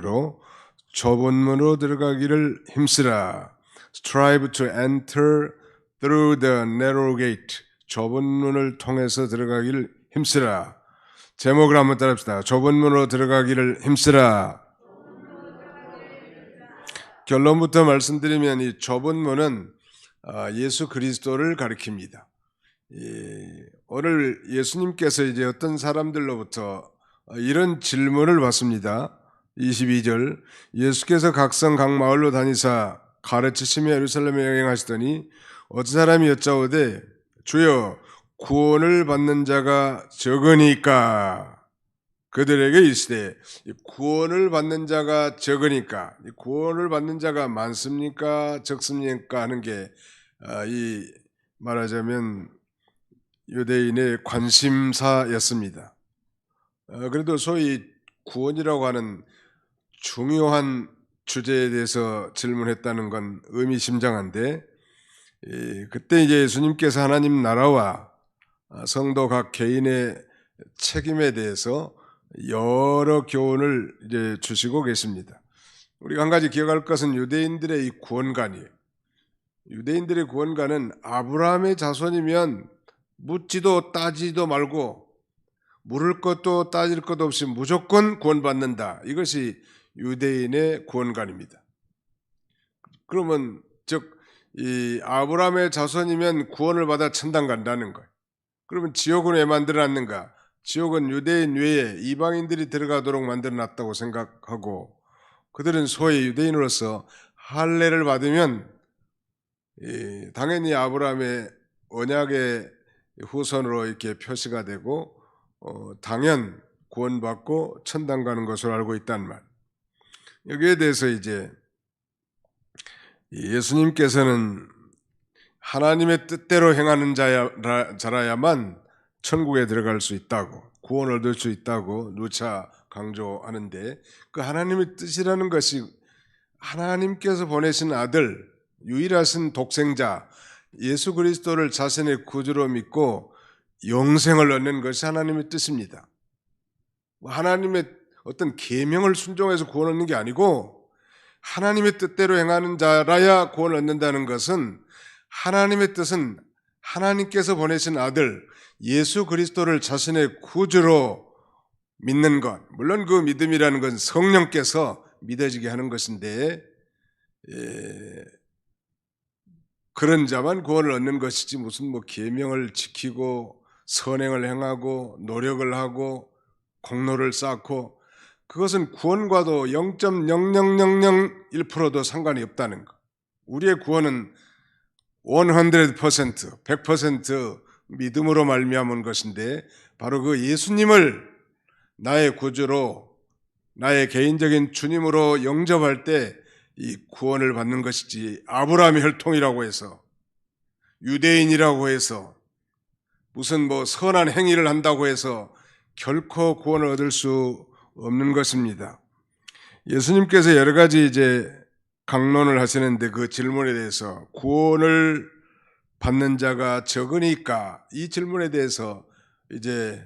로 좁은 문으로 들어가기를 힘쓰라. Strive to enter through the narrow gate. 좁은 문을 통해서 들어가기를 힘쓰라. 제목을 한번 따라합시다. 좁은 문으로 들어가기를 힘쓰라. 결론부터 말씀드리면 이 좁은 문은 예수 그리스도를 가리킵니다. 오늘 예수님께서 이제 어떤 사람들로부터 이런 질문을 받습니다. 22절 예수께서 각성 각 마을로 다니사 가르치시며 예루살렘에 여행하시더니 어떤 사람이 여짜오되 주여 구원을 받는 자가 적으니까 그들에게 이르시되 구원을 받는 자가 적으니까 구원을 받는 자가 많습니까 적습니까 하는 게 이 말하자면 유대인의 관심사였습니다. 그래도 소위 구원이라고 하는 중요한 주제에 대해서 질문했다는 건 의미심장한데 그때 이제 예수님께서 하나님 나라와 성도 각 개인의 책임에 대해서 여러 교훈을 이제 주시고 계십니다. 우리가 한 가지 기억할 것은 유대인들의 이 구원관이에요. 유대인들의 구원관은 아브라함의 자손이면 묻지도 따지도 말고 물을 것도 따질 것도 없이 무조건 구원받는다. 이것이 유대인의 구원관입니다. 그러면 즉 이 아브라함의 자손이면 구원을 받아 천당 간다는 거예요. 그러면 지옥은 왜 만들어놨는가? 지옥은 유대인 외에 이방인들이 들어가도록 만들어놨다고 생각하고 그들은 소위 유대인으로서 할례를 받으면 당연히 아브라함의 언약의 후손으로 이렇게 표시가 되고 당연 구원받고 천당 가는 것으로 알고 있단 말. 여기에 대해서 이제 예수님께서는 하나님의 뜻대로 행하는 자라야만 천국에 들어갈 수 있다고 구원을 얻을 수 있다고 누차 강조하는데 그 하나님의 뜻이라는 것이 하나님께서 보내신 아들 유일하신 독생자 예수 그리스도를 자신의 구주로 믿고 영생을 얻는 것이 하나님의 뜻입니다. 하나님의 어떤 계명을 순종해서 구원 얻는 게 아니고 하나님의 뜻대로 행하는 자라야 구원을 얻는다는 것은 하나님의 뜻은 하나님께서 보내신 아들 예수 그리스도를 자신의 구주로 믿는 것. 물론 그 믿음이라는 건 성령께서 믿어지게 하는 것인데 그런 자만 구원을 얻는 것이지 무슨 계명을 지키고 선행을 행하고 노력을 하고 공로를 쌓고 그것은 구원과도 0.0001%도 상관이 없다는 것. 우리의 구원은 100% 믿음으로 말미암은 것인데 바로 그 예수님을 나의 구주로 나의 개인적인 주님으로 영접할 때 이 구원을 받는 것이지 아브라함의 혈통이라고 해서 유대인이라고 해서 무슨 선한 행위를 한다고 해서 결코 구원을 얻을 수 없는 것입니다. 예수님께서 여러 가지 이제 강론을 하시는데 그 질문에 대해서 구원을 받는 자가 적으니까 이 질문에 대해서 이제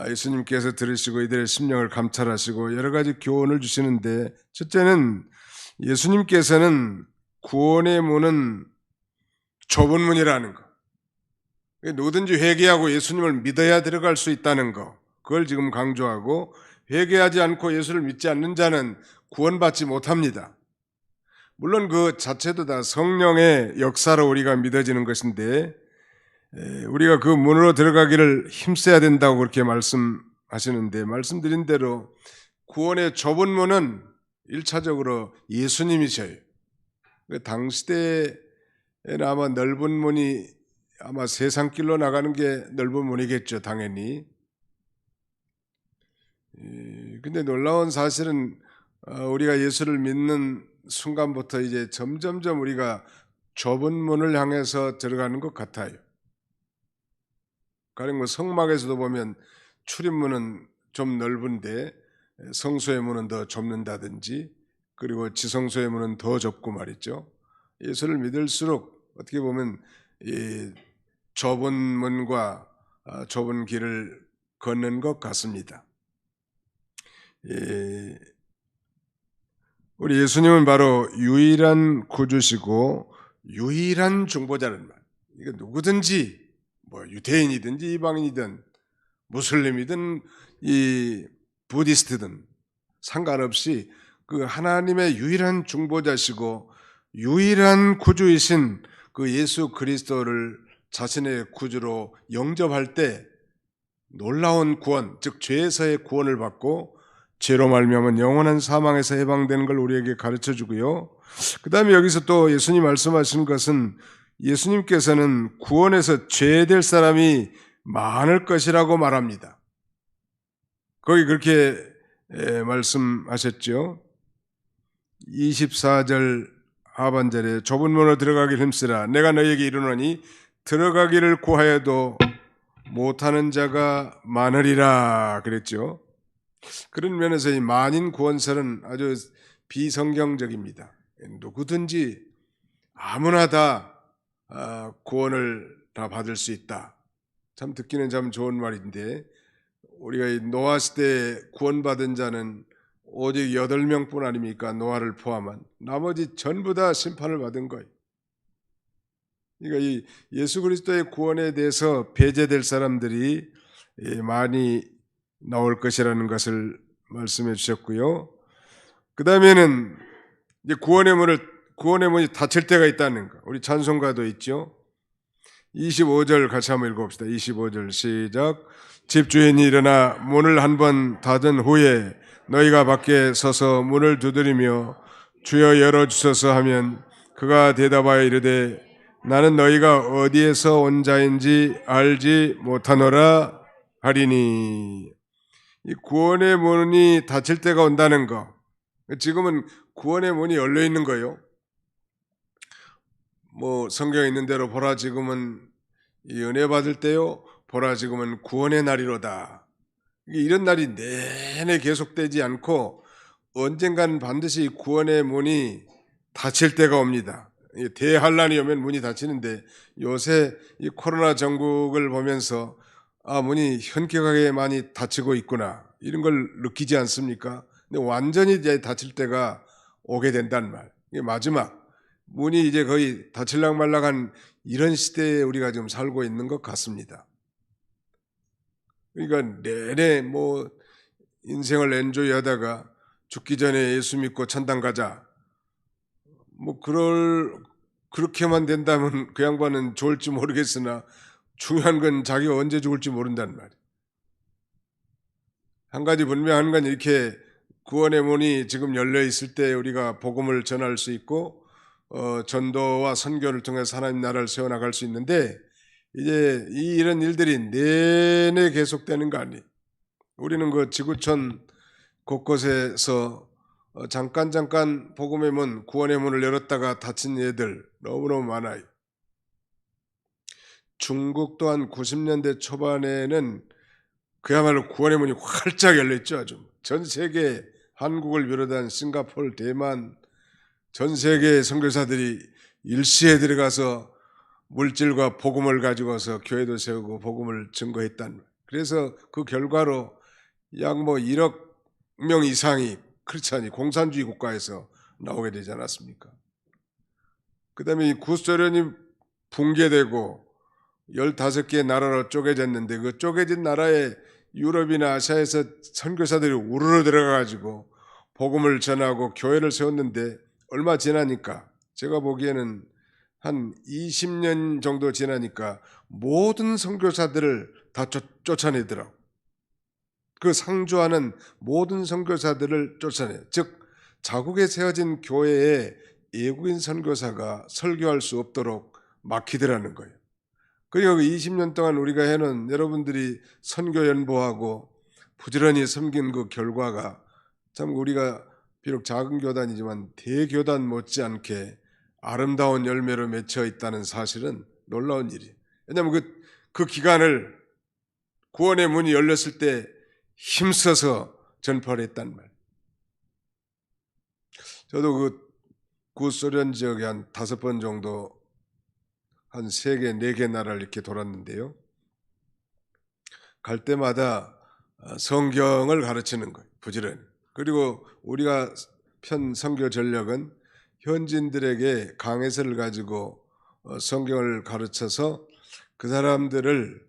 예수님께서 들으시고 이들의 심령을 감찰하시고 여러 가지 교훈을 주시는데 첫째는 예수님께서는 구원의 문은 좁은 문이라는 거. 누구든지 회개하고 예수님을 믿어야 들어갈 수 있다는 거. 그걸 지금 강조하고 회개하지 않고 예수를 믿지 않는 자는 구원받지 못합니다. 물론 그 자체도 다 성령의 역사로 우리가 믿어지는 것인데 우리가 그 문으로 들어가기를 힘써야 된다고 그렇게 말씀하시는데 말씀드린 대로 구원의 좁은 문은 1차적으로 예수님이셔요. 당시대에는 아마 넓은 문이 아마 세상길로 나가는 게 넓은 문이겠죠, 당연히. 근데 놀라운 사실은 우리가 예수를 믿는 순간부터 이제 점점점 우리가 좁은 문을 향해서 들어가는 것 같아요. 가령 성막에서도 보면 출입문은 좀 넓은데 성소의 문은 더 좁는다든지 그리고 지성소의 문은 더 좁고 말이죠. 예수를 믿을수록 어떻게 보면 이 좁은 문과 좁은 길을 걷는 것 같습니다. 우리 예수님은 바로 유일한 구주시고 유일한 중보자는 말. 이거 누구든지 뭐 유대인이든지 이방인이든 무슬림이든 이 부디스트든 상관없이 그 하나님의 유일한 중보자시고 유일한 구주이신 그 예수 그리스도를 자신의 구주로 영접할 때 놀라운 구원, 즉 죄에서의 구원을 받고 죄로 말미암은 영원한 사망에서 해방되는 걸 우리에게 가르쳐 주고요. 그 다음에 여기서 또 예수님 말씀하시는 것은 예수님께서는 구원에서 죄될 사람이 많을 것이라고 말합니다. 거기 그렇게 말씀하셨죠. 24절 하반절에 좁은 문으로 들어가길 힘쓰라. 내가 너희에게 이르노니 들어가기를 구하여도 못하는 자가 많으리라 그랬죠. 그런 면에서 이 만인 구원설은 아주 비성경적입니다. 누구든지 아무나 다 구원을 다 받을 수 있다. 참 듣기는 참 좋은 말인데 우리가 이 노아 시대에 구원받은 자는 오직 8명뿐 아닙니까? 노아를 포함한 나머지 전부 다 심판을 받은 거예요. 그러니까 이 예수 그리스도의 구원에 대해서 배제될 사람들이 많이 나올 것이라는 것을 말씀해 주셨고요. 그 다음에는 이제 구원의 문이 닫힐 때가 있다는 거. 우리 찬송가도 있죠. 25절 같이 한번 읽어봅시다. 25절 시작. 집주인이 일어나 문을 한번 닫은 후에 너희가 밖에 서서 문을 두드리며 주여 열어주소서 하면 그가 대답하여 이르되 나는 너희가 어디에서 온 자인지 알지 못하노라 하리니. 이 구원의 문이 닫힐 때가 온다는 거. 지금은 구원의 문이 열려 있는 거예요. 뭐 성경에 있는 대로 보라 지금은 이 은혜 받을 때요, 보라 지금은 구원의 날이로다. 이런 날이 내내 계속되지 않고 언젠가는 반드시 구원의 문이 닫힐 때가 옵니다. 대환란이 오면 문이 닫히는데 요새 이 코로나 전국을 보면서 문이 현격하게 많이 닫히고 있구나 이런 걸 느끼지 않습니까? 근데 완전히 이제 닫힐 때가 오게 된단 말. 이게 마지막 문이 이제 거의 닫힐락 말락한 이런 시대에 우리가 지금 살고 있는 것 같습니다. 그러니까 내내 뭐 인생을 엔조이 하다가 죽기 전에 예수 믿고 천당 가자. 뭐 그렇게만 된다면 그 양반은 좋을지 모르겠으나 중요한 건 자기가 언제 죽을지 모른다는 말이에요. 한 가지 분명한 건 이렇게 구원의 문이 지금 열려 있을 때 우리가 복음을 전할 수 있고 전도와 선교를 통해서 하나님 나라를 세워나갈 수 있는데 이제 이런 일들이 내내 계속되는 거 아니에요. 우리는 그 지구촌 곳곳에서 잠깐 복음의 문, 구원의 문을 열었다가 닫힌 예들 너무너무 많아요. 중국 또한 90년대 초반에는 그야말로 구원의 문이 활짝 열려있죠. 아주 전 세계 한국을 비롯한 싱가포르, 대만 전 세계 선교사들이 일시에 들어가서 물질과 복음을 가지고서 교회도 세우고 복음을 증거했단. 그래서 그 결과로 약 1억 명 이상이 크리스찬이 공산주의 국가에서 나오게 되지 않았습니까? 그 다음에 이 구소련이 붕괴되고 15개의 나라로 쪼개졌는데 그 쪼개진 나라에 유럽이나 아시아에서 선교사들이 우르르 들어가가지고 복음을 전하고 교회를 세웠는데 얼마 지나니까 제가 보기에는 한 20년 정도 지나니까 모든 선교사들을 다 쫓아내더라고. 그 상주하는 모든 선교사들을 쫓아내요. 즉 자국에 세워진 교회에 외국인 선교사가 설교할 수 없도록 막히더라는 거예요. 그리고 20년 동안 우리가 해놓은 여러분들이 선교 연보하고 부지런히 섬긴 그 결과가 참 우리가 비록 작은 교단이지만 대교단 못지않게 아름다운 열매로 맺혀 있다는 사실은 놀라운 일이에요. 왜냐하면 그 기간을 구원의 문이 열렸을 때 힘써서 전파를 했단 말. 저도 그 구소련 지역에 한 5번 정도 한 3개, 4개 나라를 이렇게 돌았는데요. 갈 때마다 성경을 가르치는 거예요. 부지런히. 그리고 우리가 편 선교 전략은 현지인들에게 강해서를 가지고 성경을 가르쳐서 그 사람들을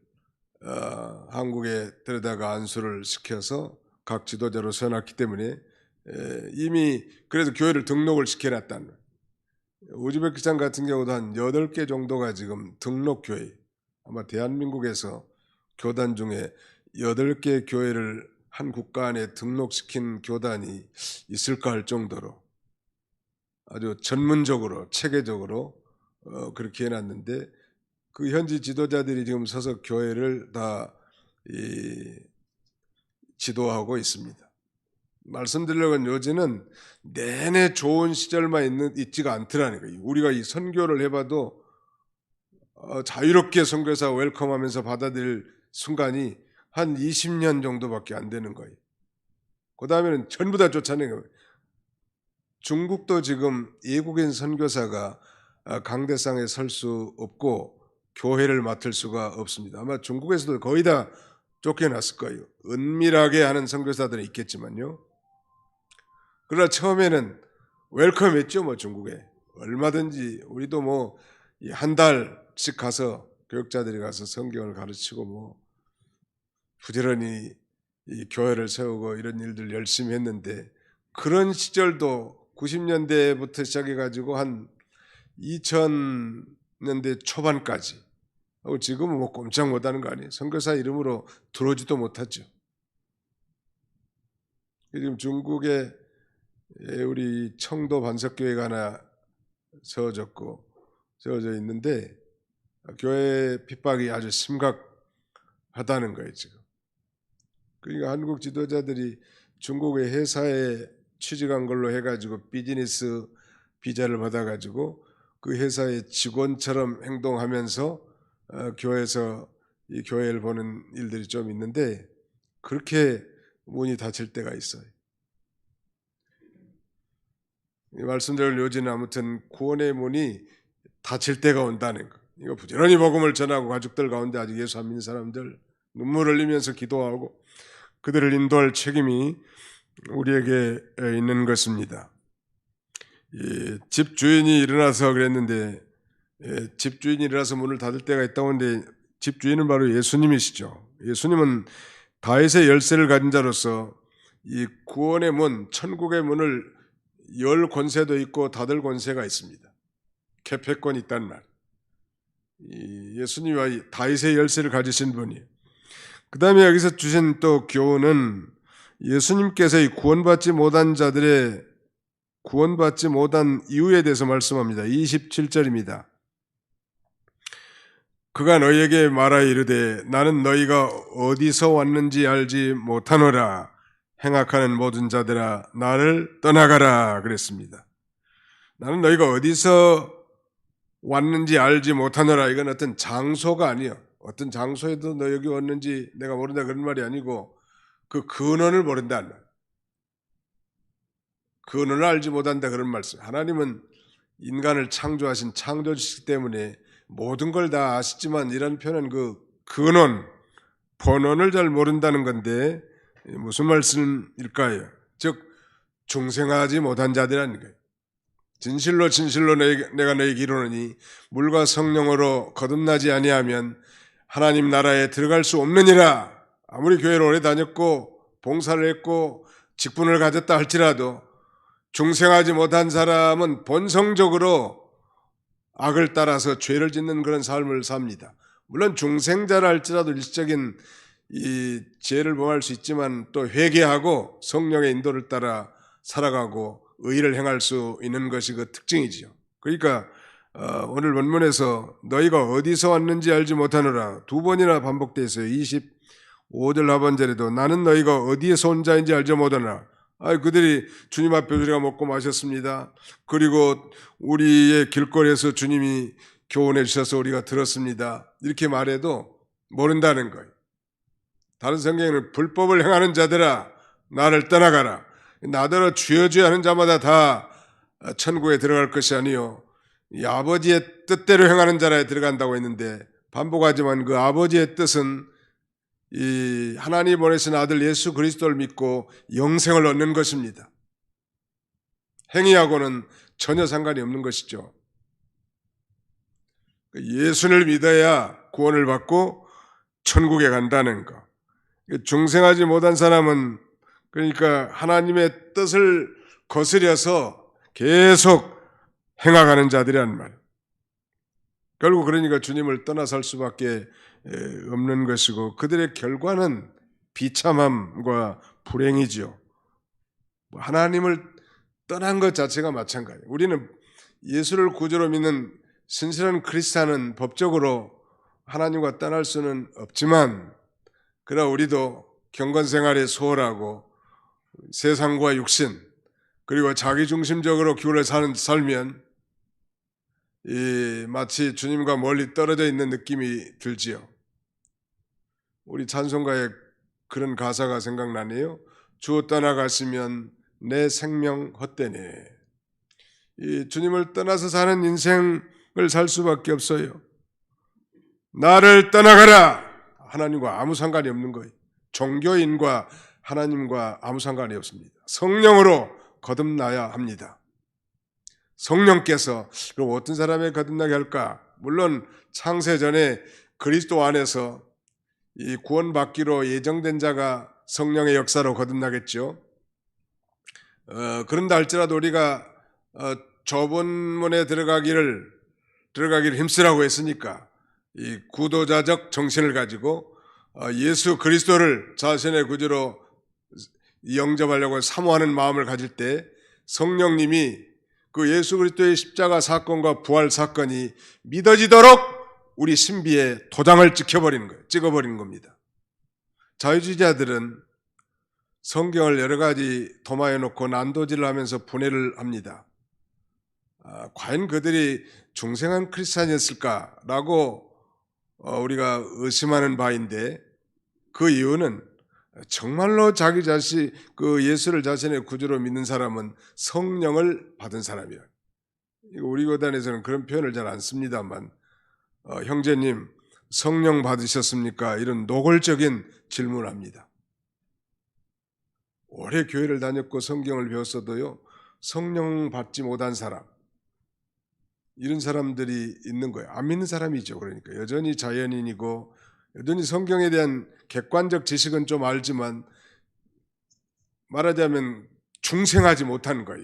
한국에 데려다가 안수를 시켜서 각 지도자로 세워놨기 때문에 이미 그래서 교회를 등록을 시켜놨다는 거예요. 우즈베키스탄 같은 경우도 한 8개 정도가 지금 등록교회, 아마 대한민국에서 교단 중에 8개 교회를 한 국가 안에 등록시킨 교단이 있을까 할 정도로 아주 전문적으로 체계적으로 그렇게 해놨는데, 그 현지 지도자들이 지금 서서 교회를 다 지도하고 있습니다. 말씀드리려고 요즘은 내내 좋은 시절만 있지가 않더라는 거예요. 우리가 이 선교를 해봐도 자유롭게 선교사 웰컴하면서 받아들일 순간이 한 20년 정도밖에 안 되는 거예요. 그 다음에는 전부 다 쫓아내는 거예요. 중국도 지금 외국인 선교사가 강대상에 설 수 없고 교회를 맡을 수가 없습니다. 아마 중국에서도 거의 다 쫓겨났을 거예요. 은밀하게 하는 선교사들은 있겠지만요. 그러나 처음에는 웰컴했죠, 뭐 중국에. 얼마든지 우리도 뭐 한 달씩 가서 교육자들이 가서 성경을 가르치고 뭐 부지런히 이 교회를 세우고 이런 일들 열심히 했는데, 그런 시절도 90년대부터 시작해가지고 한 2000년대 초반까지 하고 지금은 뭐 꼼짝 못하는 거 아니에요. 선교사 이름으로 들어오지도 못하죠. 지금 중국에 우리 청도 반석교회가 하나 세워져 있는데 교회 핍박이 아주 심각하다는 거예요 지금. 그러니까 한국 지도자들이 중국의 회사에 취직한 걸로 해가지고 비즈니스 비자를 받아가지고 그 회사의 직원처럼 행동하면서 교회에서 이 교회를 보는 일들이 좀 있는데, 그렇게 문이 닫힐 때가 있어요. 말씀드릴 요지는 아무튼 구원의 문이 닫힐 때가 온다는 거. 이거 부지런히 복음을 전하고 가족들 가운데 아직 예수 안 믿는 사람들 눈물을 흘리면서 기도하고 그들을 인도할 책임이 우리에게 있는 것입니다. 집주인이 일어나서 그랬는데, 집주인이 일어나서 문을 닫을 때가 있다고 하는데 집주인은 바로 예수님이시죠. 예수님은 다윗의 열쇠를 가진 자로서 이 구원의 문, 천국의 문을 열 권세도 있고 닫을 권세가 있습니다. 개폐권이 있다는 말. 예수님이 다윗의 열쇠를 가지신 분이에요. 그 다음에 여기서 주신 또 교훈은 예수님께서 이 구원받지 못한 자들의 구원받지 못한 이유에 대해서 말씀합니다. 27절입니다. 그가 너희에게 말하여 이르되 나는 너희가 어디서 왔는지 알지 못하노라. 행악하는 모든 자들아 나를 떠나가라 그랬습니다. 나는 너희가 어디서 왔는지 알지 못하노라. 이건 어떤 장소가 아니에요. 어떤 장소에도 너 여기 왔는지 내가 모른다 그런 말이 아니고 그 근원을 모른다는 말. 근원을 알지 못한다 그런 말씀. 하나님은 인간을 창조하신 창조주시기 때문에 모든 걸 다 아시지만 이런 표현은 그 근원, 본원을 잘 모른다는 건데 무슨 말씀일까요? 즉 중생하지 못한 자들이라는 거예요. 진실로 내가 너희에게 이르노니 물과 성령으로 거듭나지 아니하면 하나님 나라에 들어갈 수 없느니라. 아무리 교회를 오래 다녔고 봉사를 했고 직분을 가졌다 할지라도 중생하지 못한 사람은 본성적으로 악을 따라서 죄를 짓는 그런 삶을 삽니다. 물론 중생자라 할지라도 일시적인 이 죄를 범할 수 있지만 또 회개하고 성령의 인도를 따라 살아가고 의를 행할 수 있는 것이 그 특징이지요. 그러니까 오늘 본문에서 너희가 어디서 왔는지 알지 못하노라 두 번이나 반복되어 있어요. 25절 하반절에도 나는 너희가 어디에서 온 자인지 알지 못하노라. 그들이 주님 앞에 우리가 먹고 마셨습니다. 그리고 우리의 길거리에서 주님이 교훈해 주셔서 우리가 들었습니다. 이렇게 말해도 모른다는 거예요. 다른 성경에는 불법을 행하는 자들아 나를 떠나가라. 나더러 주여 주여 하는 자마다 다 천국에 들어갈 것이 아니요 이 아버지의 뜻대로 행하는 자라에 들어간다고 했는데, 반복하지만 그 아버지의 뜻은 이 하나님 보내신 아들 예수 그리스도를 믿고 영생을 얻는 것입니다. 행위하고는 전혀 상관이 없는 것이죠. 예수를 믿어야 구원을 받고 천국에 간다는 것. 중생하지 못한 사람은 그러니까 하나님의 뜻을 거스려서 계속 행하가는 자들이란 말. 결국 그러니까 주님을 떠나 살 수밖에 없는 것이고 그들의 결과는 비참함과 불행이죠. 하나님을 떠난 것 자체가 마찬가지예요. 우리는 예수를 구주로 믿는 신실한 크리스찬은 법적으로 하나님과 떠날 수는 없지만 그러나 우리도 경건생활에 소홀하고 세상과 육신 그리고 자기중심적으로 기울여 살면 마치 주님과 멀리 떨어져 있는 느낌이 들지요. 우리 찬송가에 그런 가사가 생각나네요. 주 떠나가시면 내 생명 헛되네. 이 주님을 떠나서 사는 인생을 살 수밖에 없어요. 나를 떠나가라. 하나님과 아무 상관이 없는 거예요. 종교인과 하나님과 아무 상관이 없습니다. 성령으로 거듭나야 합니다. 성령께서 그럼 어떤 사람에 거듭나게 할까? 물론 창세 전에 그리스도 안에서 이 구원받기로 예정된 자가 성령의 역사로 거듭나겠죠. 그런다 할지라도 우리가 좁은 문에 들어가기를 힘쓰라고 했으니까 이 구도자적 정신을 가지고 예수 그리스도를 자신의 구주로 영접하려고 사모하는 마음을 가질 때 성령님이 그 예수 그리스도의 십자가 사건과 부활 사건이 믿어지도록 우리 신비에 도장을 찍어버리는 겁니다. 자유주의자들은 성경을 여러 가지 도마에 놓고 난도질을 하면서 분해를 합니다. 과연 그들이 중생한 크리스찬이었을까라고 우리가 의심하는 바인데 그 이유는 정말로 자기 자신 그 예수를 자신의 구주로 믿는 사람은 성령을 받은 사람이에요. 우리 교단에서는 그런 표현을 잘 안 씁니다만 형제님 성령 받으셨습니까? 이런 노골적인 질문을 합니다. 오래 교회를 다녔고 성경을 배웠어도요 성령 받지 못한 사람 이런 사람들이 있는 거예요. 안 믿는 사람이죠. 그러니까 여전히 자연인이고 여전히 성경에 대한 객관적 지식은 좀 알지만 말하자면 중생하지 못하는 거예요.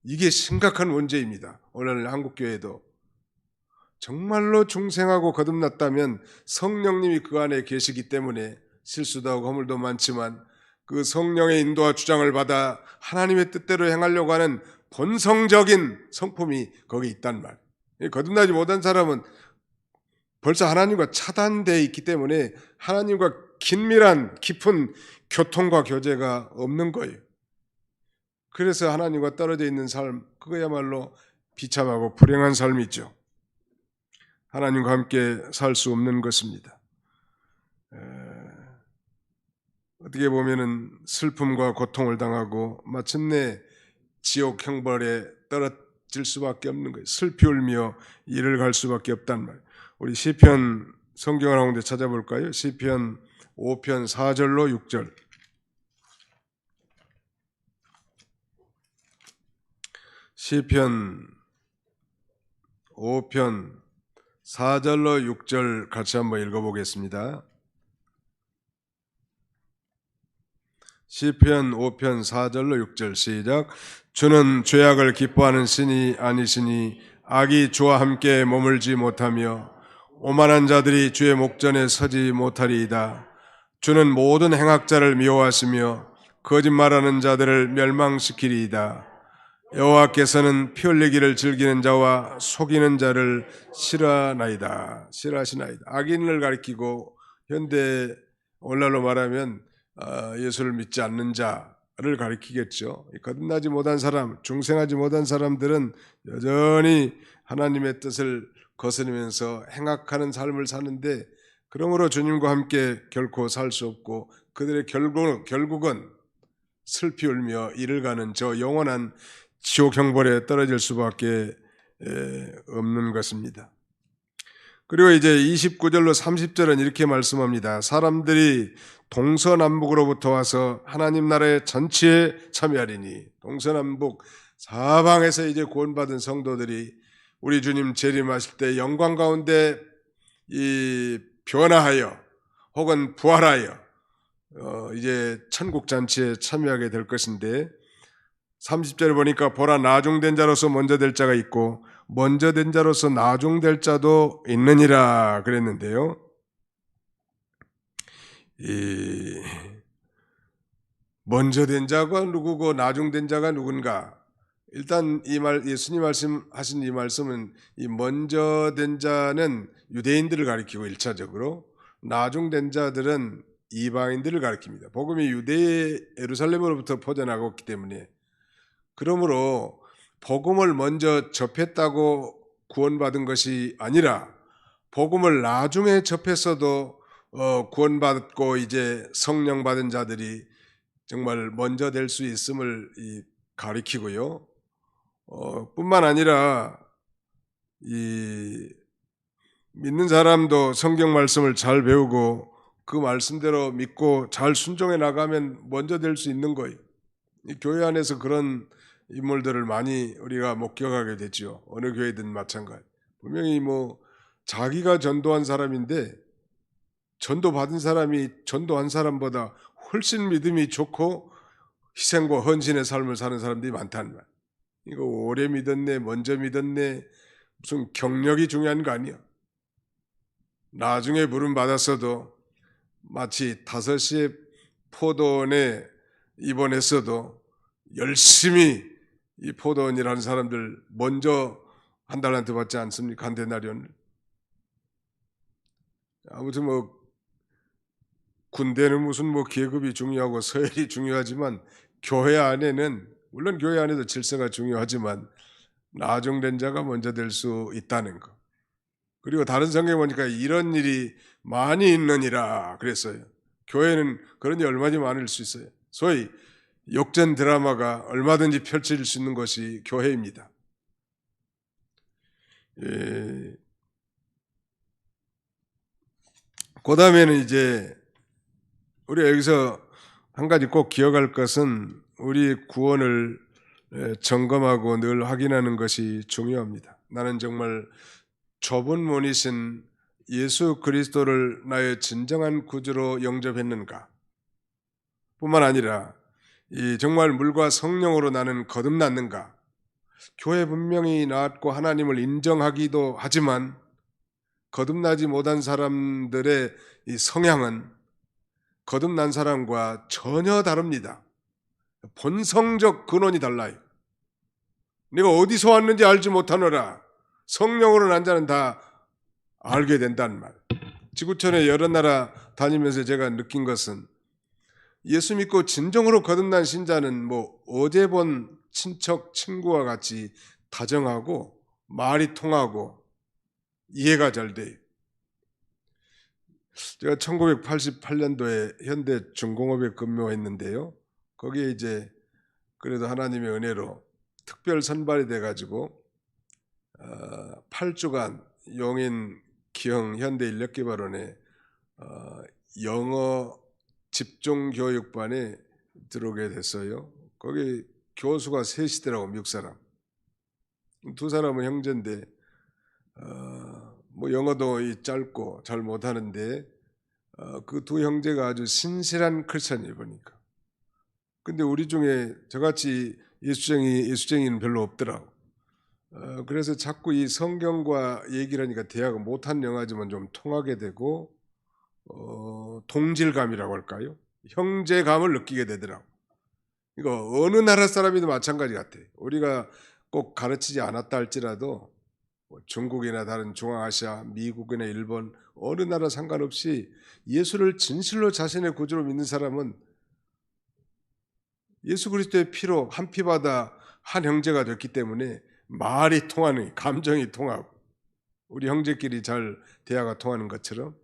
이게 심각한 문제입니다. 오늘 한국교회도 정말로 중생하고 거듭났다면 성령님이 그 안에 계시기 때문에 실수도 하고 허물도 많지만 그 성령의 인도와 주장을 받아 하나님의 뜻대로 행하려고 하는 본성적인 성품이 거기 있단 말. 거듭나지 못한 사람은 벌써 하나님과 차단되어 있기 때문에 하나님과 긴밀한 깊은 교통과 교제가 없는 거예요. 그래서 하나님과 떨어져 있는 삶, 그거야말로 비참하고 불행한 삶이죠. 하나님과 함께 살 수 없는 것입니다. 어떻게 보면은 슬픔과 고통을 당하고 마침내 지옥 형벌에 떨어질 수밖에 없는 거예요. 슬피 울며 이를 갈 수밖에 없단 말이에요. 우리 시편 성경을 한 군데 찾아볼까요? 시편 5편 4절로 6절. 시편 5편 4절로 6절 같이 한번 읽어보겠습니다. 시편 5편 4절로 6절 시작. 주는 죄악을 기뻐하는 신이 아니시니 악이 주와 함께 머물지 못하며 오만한 자들이 주의 목전에 서지 못하리이다. 주는 모든 행악자를 미워하시며 거짓말하는 자들을 멸망시키리이다. 여호와께서는 피 흘리기를 즐기는 자와 속이는 자를 싫어하시나이다. 악인을 가리키고 현대 오늘날로 말하면 예수를 믿지 않는 자를 가리키겠죠. 거듭나지 못한 사람, 중생하지 못한 사람들은 여전히 하나님의 뜻을 거스르면서 행악하는 삶을 사는데 그러므로 주님과 함께 결코 살 수 없고 그들의 결국은 슬피 울며 이를 가는 저 영원한 지옥 형벌에 떨어질 수밖에 없는 것입니다. 그리고 이제 29절로 30절은 이렇게 말씀합니다. 사람들이 동서남북으로부터 와서 하나님 나라의 전치에 참여하리니, 동서남북 사방에서 이제 구원받은 성도들이 우리 주님 재림하실 때 영광 가운데 이 변화하여 혹은 부활하여 이제 천국 잔치에 참여하게 될 것인데, 30절에 보니까 보라, 나중된 자로서 먼저 될 자가 있고 먼저 된 자로서 나중될 자도 있느니라 그랬는데요. 이 먼저 된 자가 누구고 나중된 자가 누군가? 일단 예수님 말씀하신 이 말씀은 이 먼저 된 자는 유대인들을 가리키고 1차적으로, 나중된 자들은 이방인들을 가리킵니다. 복음이 유대 예루살렘으로부터 퍼져나갔기 때문에, 그러므로 복음을 먼저 접했다고 구원받은 것이 아니라 복음을 나중에 접했어도 구원받고 이제 성령 받은 자들이 정말 먼저 될 수 있음을 가리키고요. 뿐만 아니라 이 믿는 사람도 성경 말씀을 잘 배우고 그 말씀대로 믿고 잘 순종해 나가면 먼저 될 수 있는 거예요. 이 교회 안에서 그런 인물들을 많이 우리가 목격하게 되죠. 어느 교회든 마찬가지. 분명히 자기가 전도한 사람인데 전도 받은 사람이 전도한 사람보다 훨씬 믿음이 좋고 희생과 헌신의 삶을 사는 사람들이 많다는 말. 이거 오래 믿었네, 먼저 믿었네, 무슨 경력이 중요한 거 아니야. 나중에 부름 받았어도 마치 5시에 포도원에 입원했어도 열심히 이 포도원이라는 사람들 먼저 한 달란트 받지 않습니까? 한 데나리온을. 아무튼 군대는 무슨 계급이 중요하고 서열이 중요하지만 교회 안에는, 물론 교회 안에도 질서가 중요하지만 나중된 자가 먼저 될 수 있다는 거. 그리고 다른 성경에 보니까 이런 일이 많이 있느니라 그랬어요. 교회는 그런 일이 얼마나 많을 수 있어요. 소위 역전 드라마가 얼마든지 펼쳐질 수 있는 것이 교회입니다. 그 다음에는 이제 우리가 여기서 한 가지 꼭 기억할 것은 우리 구원을 점검하고 늘 확인하는 것이 중요합니다. 나는 정말 좁은 문이신 예수 그리스도를 나의 진정한 구주로 영접했는가? 뿐만 아니라 정말 물과 성령으로 나는 거듭났는가? 교회 분명히 나왔고 하나님을 인정하기도 하지만 거듭나지 못한 사람들의 이 성향은 거듭난 사람과 전혀 다릅니다. 본성적 근원이 달라요. 네가 어디서 왔는지 알지 못하노라. 성령으로 난 자는 다 알게 된다는 말. 지구촌에 여러 나라 다니면서 제가 느낀 것은, 예수 믿고 진정으로 거듭난 신자는 어제 본 친척 친구와 같이 다정하고 말이 통하고 이해가 잘 돼요. 제가 1988년도에 현대중공업에 근무했는데요. 거기에 이제 그래도 하나님의 은혜로 특별 선발이 돼가지고 8주간 용인 기흥 현대인력개발원에 영어 집중교육반에 들어오게 됐어요. 거기 교수가 셋이더라고, 미국 사람. 두 사람은 형제인데 영어도 짧고 잘 못하는데 그 두 형제가 아주 신실한 크리스천이에요, 보니까. 근데 우리 중에 저같이 예수쟁이는 별로 없더라고. 그래서 자꾸 이 성경과 얘기를 하니까 대화가 못한 영화지만 좀 통하게 되고 동질감이라고 할까요? 형제감을 느끼게 되더라고. 이거 어느 나라 사람이든 마찬가지 같아. 우리가 꼭 가르치지 않았다 할지라도 중국이나 다른 중앙아시아, 미국이나 일본 어느 나라 상관없이 예수를 진실로 자신의 구주로 믿는 사람은 예수 그리스도의 피로 한 피받아 한 형제가 됐기 때문에 말이 통하는, 감정이 통하고 우리 형제끼리 잘 대화가 통하는 것처럼,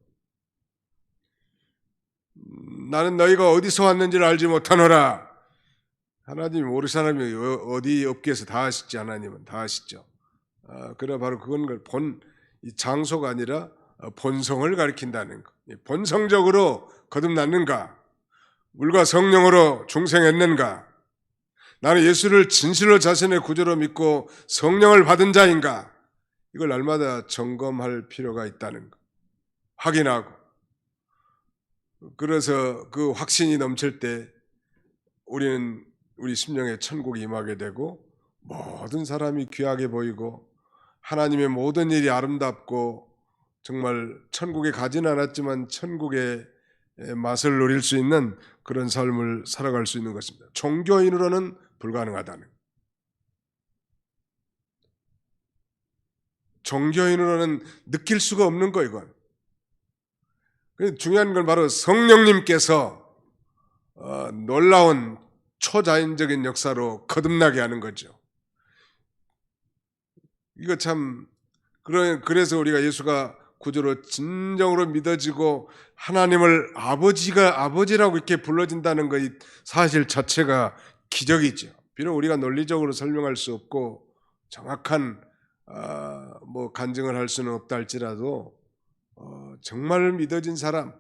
나는 너희가 어디서 왔는지를 알지 못하노라. 하나님, 우리 사람이 어디 업계에서 다 아시지? 하나님은 다 아시죠. 그래 바로 그건 이 장소가 아니라 본성을 가리킨다는 것. 본성적으로 거듭났는가? 물과 성령으로 중생했는가? 나는 예수를 진실로 자신의 구주로 믿고 성령을 받은 자인가? 이걸 날마다 점검할 필요가 있다는 것. 확인하고. 그래서 그 확신이 넘칠 때 우리는 우리 심령에 천국이 임하게 되고 모든 사람이 귀하게 보이고 하나님의 모든 일이 아름답고 정말 천국에 가진 않았지만 천국의 맛을 누릴 수 있는 그런 삶을 살아갈 수 있는 것입니다. 종교인으로는 불가능하다는, 종교인으로는 느낄 수가 없는 거 이건. 중요한 건 바로 성령님께서 놀라운 초자연적인 역사로 거듭나게 하는 거죠. 이거 참, 그래서 우리가 예수가 구주로 진정으로 믿어지고 하나님을 아버지라고 이렇게 불러진다는 것, 사실 자체가 기적이죠. 비록 우리가 논리적으로 설명할 수 없고 정확한 간증을 할 수는 없다 할지라도 정말 믿어진 사람은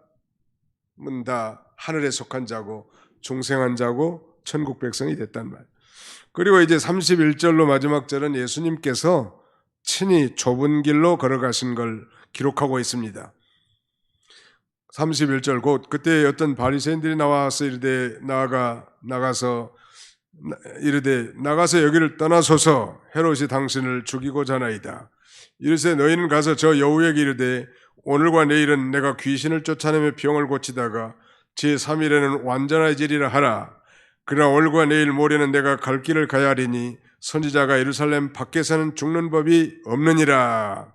다 하늘에 속한 자고 중생한 자고 천국 백성이 됐단 말. 그리고 이제 31절로 마지막 절은 예수님께서 친히 좁은 길로 걸어가신 걸 기록하고 있습니다. 31절 곧 그때 어떤 바리새인들이 나와서 나가서 여기를 떠나소서 헤롯이 당신을 죽이고자 하나이다. 이르세 너희는 가서 저 여우에게 이르되 오늘과 내일은 내가 귀신을 쫓아내며 병을 고치다가 제3일에는 완전해지리라 하라. 그러나 오늘과 내일 모레는 내가 갈 길을 가야 하리니 선지자가 예루살렘 밖에서는 죽는 법이 없느니라.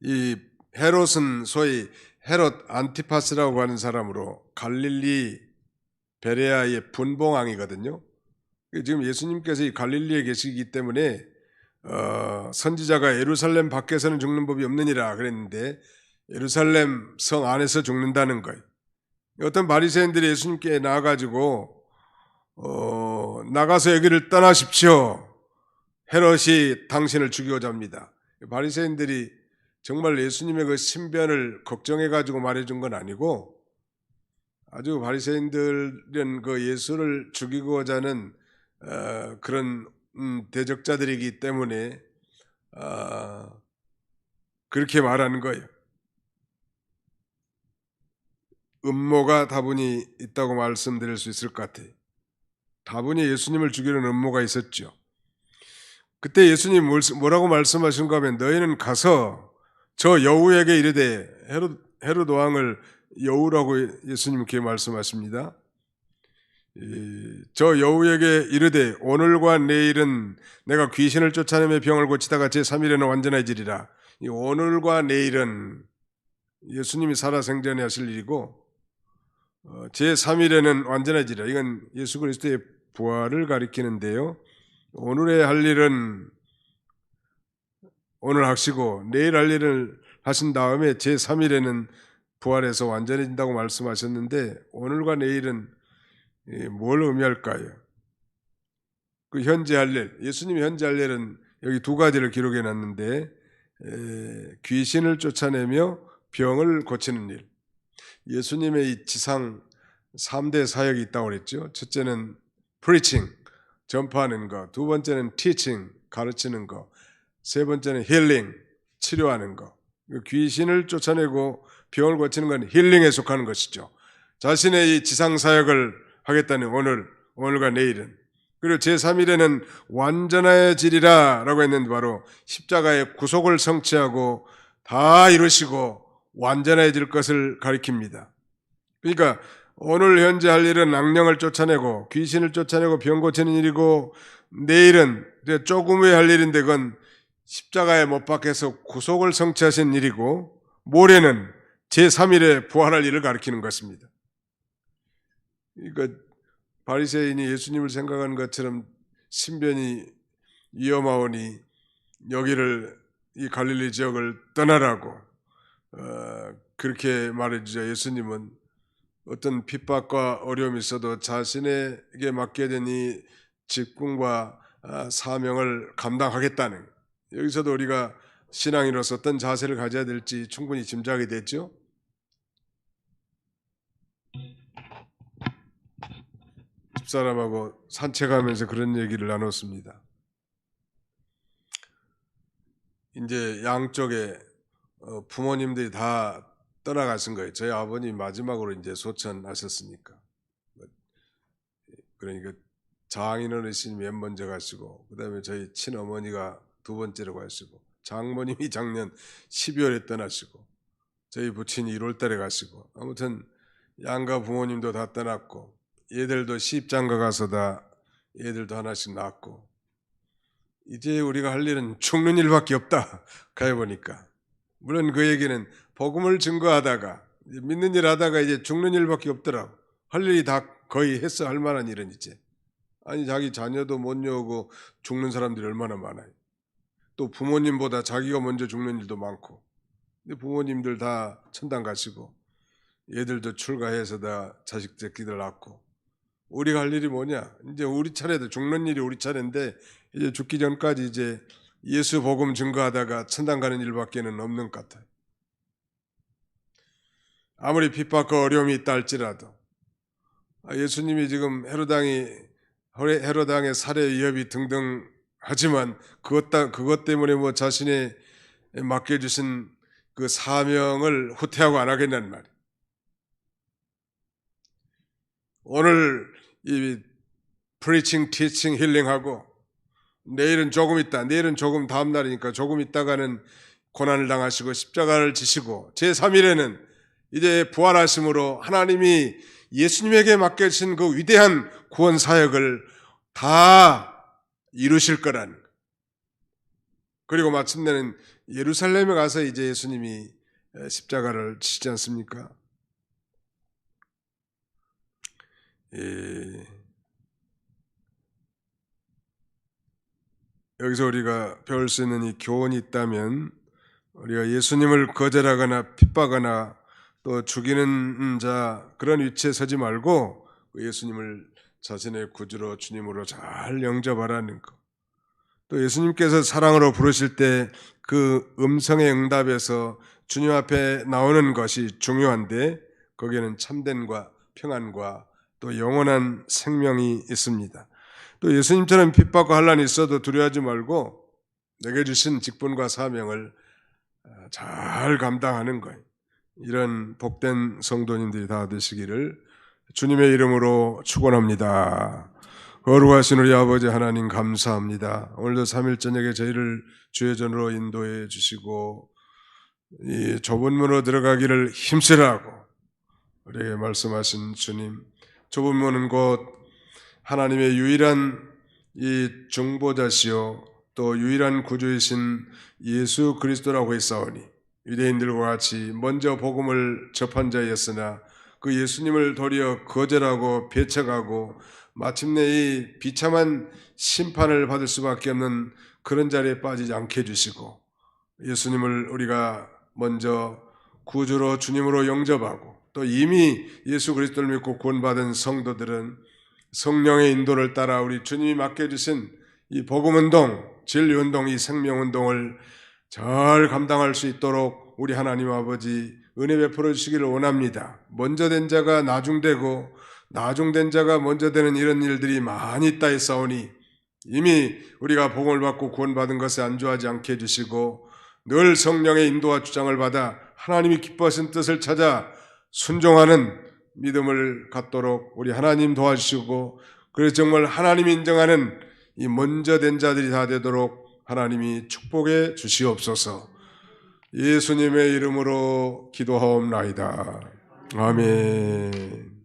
이 헤롯은 소위 헤롯 안티파스라고 하는 사람으로 갈릴리 베레아의 분봉왕이거든요. 지금 예수님께서 이 갈릴리에 계시기 때문에 선지자가 예루살렘 밖에서는 죽는 법이 없느니라 그랬는데 예루살렘 성 안에서 죽는다는 거예요. 어떤 바리새인들이 예수님께 나와가지고 나가서 여기를 떠나십시오. 헤롯이 당신을 죽이고자 합니다. 바리새인들이 정말 예수님의 그 신변을 걱정해가지고 말해준 건 아니고 아주 바리새인들은 그 예수를 죽이고자 하는 그런 대적자들이기 때문에 그렇게 말하는 거예요. 음모가 다분히 있다고 말씀드릴 수 있을 것 같아요. 다분히 예수님을 죽이는 음모가 있었죠. 그때 예수님 뭐라고 말씀하신가 하면 너희는 가서 저 여우에게 이르되 헤롯 왕을 여우라고 예수님께 말씀하십니다. 저 여우에게 이르되 오늘과 내일은 내가 귀신을 쫓아내며 병을 고치다가 제3일에는 완전해지리라. 이 오늘과 내일은 예수님이 살아생전에 하실 일이고 제3일에는 완전해지리라. 이건 예수 그리스도의 부활을 가리키는데요. 오늘에 할 일은 오늘 하시고 내일 할 일을 하신 다음에 제3일에는 부활해서 완전해진다고 말씀하셨는데 오늘과 내일은 뭘 의미할까요? 그 현재 할 일, 예수님이 현재 할 일은 여기 두 가지를 기록해 놨는데 귀신을 쫓아내며 병을 고치는 일. 예수님의 이 지상 3대 사역이 있다고 그랬죠. 첫째는 preaching, 전파하는 거. 두 번째는 teaching, 가르치는 거. 세 번째는 healing, 치료하는 거. 귀신을 쫓아내고 병을 고치는 건 힐링에 속하는 것이죠. 자신의 이 지상 사역을 하겠다는 오늘과 내일은. 그리고 제3일에는 완전해지리라 라고 했는데 바로 십자가의 구속을 성취하고 다 이루시고 완전해질 것을 가리킵니다. 그러니까 오늘 현재 할 일은 악령을 쫓아내고 귀신을 쫓아내고 병 고치는 일이고 내일은 조금 후에 할 일인데 그건 십자가에 못 박혀서 구속을 성취하신 일이고 모레는 제3일에 부활할 일을 가리키는 것입니다. 그러니까 바리새인이 예수님을 생각하는 것처럼 신변이 위험하오니 여기를 이 갈릴리 지역을 떠나라고 그렇게 말해주자 예수님은 어떤 핍박과 어려움이 있어도 자신에게 맡게 된 이 직분과 사명을 감당하겠다는, 여기서도 우리가 신앙인으로서 어떤 자세를 가져야 될지 충분히 짐작이 됐죠. 집사람하고 산책하면서 그런 얘기를 나눴습니다. 이제 양쪽에 부모님들이 다 떠나가신 거예요. 저희 아버님 마지막으로 이제 소천하셨으니까. 그러니까 장인 어르신이 맨 먼저 가시고, 그다음에 저희 친어머니가 두 번째로 가시고, 장모님이 작년 12월에 떠나시고, 저희 부친이 1월달에 가시고, 아무튼 양가 부모님도 다 떠났고, 얘들도 시집장가 가서 다 얘들도 하나씩 낳았고, 이제 우리가 할 일은 죽는 일밖에 없다. 가해보니까. 물론 그 얘기는 복음을 증거하다가 믿는 일 하다가 이제 죽는 일밖에 없더라고. 할 일이 다 거의 했어. 할 만한 일은 이제. 아니 자기 자녀도 못 여우고 죽는 사람들이 얼마나 많아요. 또 부모님보다 자기가 먼저 죽는 일도 많고. 근데 부모님들 다 천당 가시고 얘들도 출가해서 다 자식 새끼들 낳고, 우리가 할 일이 뭐냐? 이제 우리 차례도 죽는 일이 우리 차례인데, 이제 죽기 전까지 이제 예수 복음 증거하다가 천당 가는 일밖에는 없는 것 같아요. 아무리 핍박과 어려움이 있다 할지라도 예수님이 지금 헤로당의 살해 위협이 등등 하지만 그것 때문에 뭐 자신의 맡겨주신 그 사명을 후퇴하고 안 하겠다는 말이에요. 오늘 이 preaching, teaching, healing하고 내일은 조금 있다, 내일은 조금 다음 날이니까 조금 있다가는 고난을 당하시고 십자가를 지시고 제3일에는 이제 부활하심으로 하나님이 예수님에게 맡겨주신 그 위대한 구원 사역을 다 이루실 거라는 거. 그리고 마침내는 예루살렘에 가서 이제 예수님이 십자가를 지시지 않습니까? 여기서 우리가 배울 수 있는 이 교훈이 있다면, 우리가 예수님을 거절하거나 핍박하거나 또 죽이는 자 그런 위치에 서지 말고 예수님을 자신의 구주로 주님으로 잘 영접하라는 것. 또 예수님께서 사랑으로 부르실 때 그 음성의 응답에서 주님 앞에 나오는 것이 중요한데, 거기에는 참된과 평안과 또 영원한 생명이 있습니다. 또 예수님처럼 핍박과 환난이 있어도 두려워하지 말고 내게 주신 직분과 사명을 잘 감당하는 거예요. 이런 복된 성도님들이 다 되시기를 주님의 이름으로 축원합니다. 거룩하신 우리 아버지 하나님 감사합니다. 오늘도 3일 저녁에 저희를 주의 전으로 인도해 주시고 이 좁은 문으로 들어가기를 힘쓰라고 우리에게 말씀하신 주님, 좁은 문은 곧 하나님의 유일한 이 중보자시요 또 유일한 구주이신 예수 그리스도라고 했사오니, 유대인들과 같이 먼저 복음을 접한 자였으나 그 예수님을 도리어 거절하고 배척하고 마침내 이 비참한 심판을 받을 수밖에 없는 그런 자리에 빠지지 않게 해주시고, 예수님을 우리가 먼저 구주로 주님으로 영접하고 또 이미 예수 그리스도를 믿고 구원받은 성도들은 성령의 인도를 따라 우리 주님이 맡겨주신 이 복음운동, 진리운동, 이 생명운동을 잘 감당할 수 있도록 우리 하나님 아버지 은혜 베풀어 주시기를 원합니다. 먼저 된 자가 나중되고 나중된 자가 먼저 되는 이런 일들이 많이 있다 했사오니, 이미 우리가 복음을 받고 구원받은 것에 안주하지 않게 해주시고 늘 성령의 인도와 주장을 받아 하나님이 기뻐하신 뜻을 찾아 순종하는 믿음을 갖도록 우리 하나님 도와주시고, 그래서 정말 하나님이 인정하는 이 먼저 된 자들이 다 되도록 하나님이 축복해 주시옵소서. 예수님의 이름으로 기도하옵나이다. 아멘.